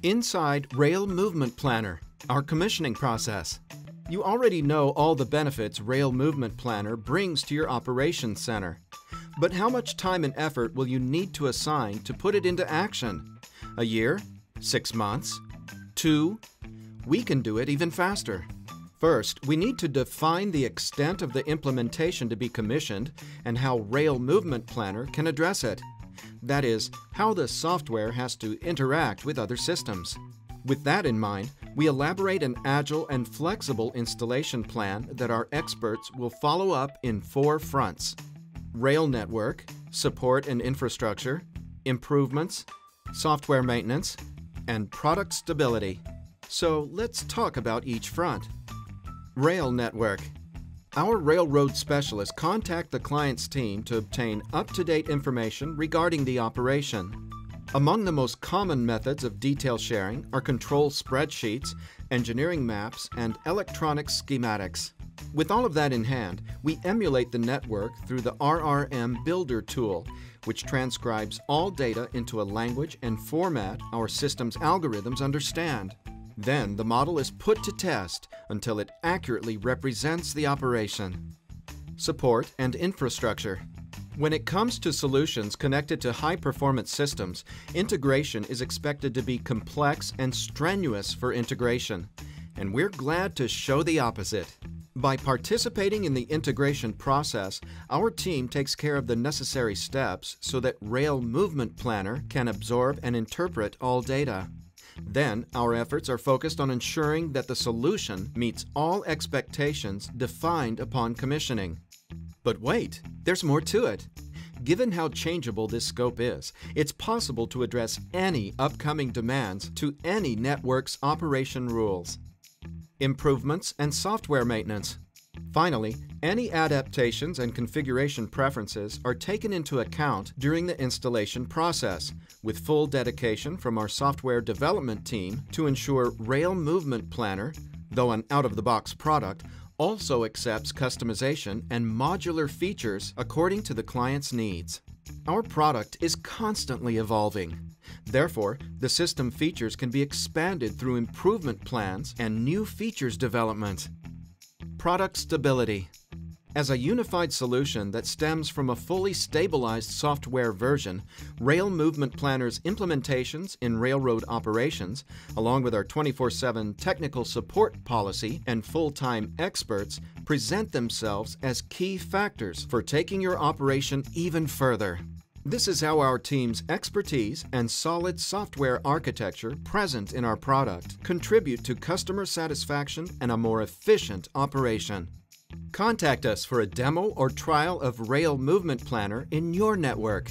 Inside Rail Movement Planner, our commissioning process. You already know all the benefits Rail Movement Planner brings to your operations center. But how much time and effort will you need to assign to put it into action? A year? 6 months? 2? We can do it even faster. First, we need to define the extent of the implementation to be commissioned and how Rail Movement Planner can address it. That is, how the software has to interact with other systems. With that in mind, we elaborate an agile and flexible installation plan that our experts will follow up in 4 fronts: rail network, support and infrastructure, improvements, software maintenance, and product stability. So let's talk about each front. Rail network. Our railroad specialists contact the client's team to obtain up-to-date information regarding the operation. Among the most common methods of detail sharing are control spreadsheets, engineering maps, and electronic schematics. With all of that in hand, we emulate the network through the RMP Builder tool, which transcribes all data into a language and format our system's algorithms understand. Then the model is put to test until it accurately represents the operation. Support and infrastructure. When it comes to solutions connected to high-performance systems, integration is expected to be complex and strenuous for integration, and we're glad to show the opposite. By participating in the integration process, our team takes care of the necessary steps so that Rail Movement Planner can absorb and interpret all data. Then, our efforts are focused on ensuring that the solution meets all expectations defined upon commissioning. But wait, there's more to it. Given how changeable this scope is, it's possible to address any upcoming demands to any network's operation rules. Improvements and software maintenance. Finally, any adaptations and configuration preferences are taken into account during the installation process, with full dedication from our software development team to ensure Rail Movement Planner, though an out-of-the-box product, also accepts customization and modular features according to the client's needs. Our product is constantly evolving. Therefore, the system features can be expanded through improvement plans and new features development. Product stability. As a unified solution that stems from a fully stabilized software version, Rail Movement Planner's implementations in railroad operations, along with our 24/7 technical support policy and full-time experts, present themselves as key factors for taking your operation even further. This is how our team's expertise and solid software architecture present in our product contribute to customer satisfaction and a more efficient operation. Contact us for a demo or trial of Rail Movement Planner in your network.